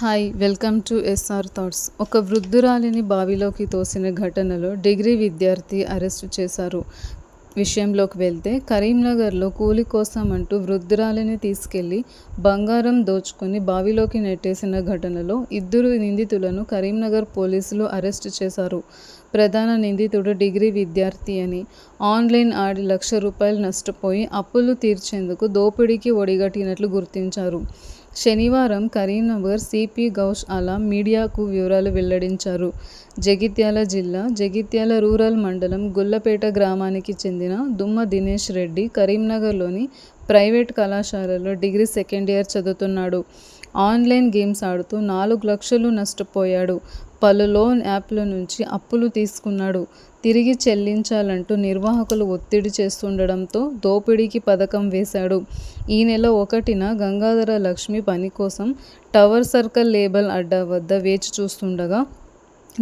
Hi welcome to SR thoughts. ఒక వృద్ధురాలిని బావిలోకి తోసిన ఘటనలో డిగ్రీ విద్యార్థి అరెస్టు చేశారు. విషయంలోకి వెళ్తే కరీంనగర్లో కూలి కోసం అంటూ వృద్ధురాలిని తీసుకెళ్లి బంగారం దోచుకుని బావిలోకి నెట్టేసిన ఘటనలో 2 నిందితులను కరీంనగర్ పోలీసులు అరెస్టు చేశారు. ప్రధాన నిందితుడు డిగ్రీ విద్యార్థి అని, ఆన్లైన్ ఆడి ₹1,00,000 నష్టపోయి అప్పులు తీర్చేందుకు దోపిడీకి ఒడిగట్టినట్లు గుర్తించారు. శనివారం కరీంనగర్ సిపి గౌస్ ఆలం మీడియాకు వివరాలు వెల్లడించారు. జగిత్యాల జిల్లా జగిత్యాల రూరల్ మండలం గుల్లపేట గ్రామానికి చెందిన దుమ్మ దినేష్ రెడ్డి కరీంనగర్లోని ప్రైవేట్ కళాశాలలో డిగ్రీ సెకండ్ ఇయర్ చదువుతున్నాడు. ఆన్లైన్ గేమ్స్ ఆడుతూ 4 లక్షలు నష్టపోయాడు. పలు లోన్ యాప్ల నుంచి అప్పులు తీసుకున్నాడు. తిరిగి చెల్లించాలంటూ నిర్వాహకులు ఒత్తిడి చేస్తుండడంతో దోపిడీకి పథకం వేశాడు. ఈ నెల 1న గంగాధర లక్ష్మి పని కోసం టవర్ సర్కిల్ లేబల్ అడ్డా వద్ద వేచి చూస్తుండగా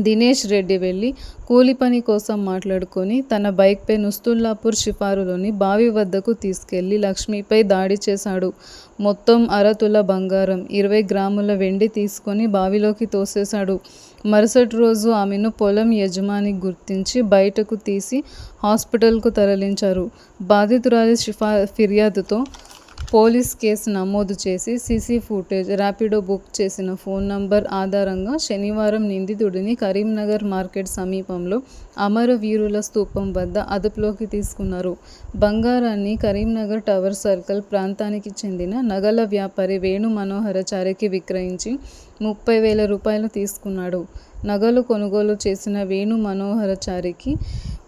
దినేష్ రెడ్డి వెళ్లి కూలి పని కోసం మాట్లాడుకొని తన బైక్పై నుస్తుల్లాపూర్ షిఫారులోని బావి వద్దకు తీసుకెళ్లి లక్ష్మిపై దాడి చేశాడు. మొత్తం 1/2 తుల బంగారం, 20 గ్రాముల వెండి తీసుకొని బావిలోకి తోసేశాడు. మరుసటి రోజు ఆమెను పొలం యజమాని గుర్తించి బయటకు తీసి హాస్పిటల్కు తరలించారు. బాధితురాలి ఫిర్యాదుతో పోలీస్ కేసు నమోదు చేసి సీసీ ఫుటేజ్, ర్యాపిడో బుక్ చేసిన ఫోన్ నంబర్ ఆధారంగా శనివారం నిందితుడిని కరీంనగర్ మార్కెట్ సమీపంలో అమరవీరుల స్తూపం వద్ద అదుపులోకి తీసుకున్నారు. బంగారాన్ని కరీంనగర్ టవర్ సర్కిల్ ప్రాంతానికి చెందిన నగల వ్యాపారి వేణు మనోహరచారికి విక్రయించి ₹30,000 తీసుకున్నాడు. నగలు కొనుగోలు చేసిన వేణు మనోహరచారికి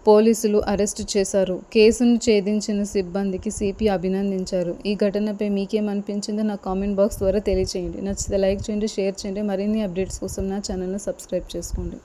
పోలీసులు అరెస్టు చేశారు. కేసును ఛేదించిన సిబ్బందికి సిపి అభినందించారు. ఈ ఘటనపై మీకేమనిపించిందో నా కామెంట్ బాక్స్ ద్వారా తెలియజేయండి. నచ్చితే లైక్ చేయండి, షేర్ చేయండి. మరిన్ని అప్డేట్స్ కోసం నా ఛానల్ను సబ్స్క్రైబ్ చేసుకోండి.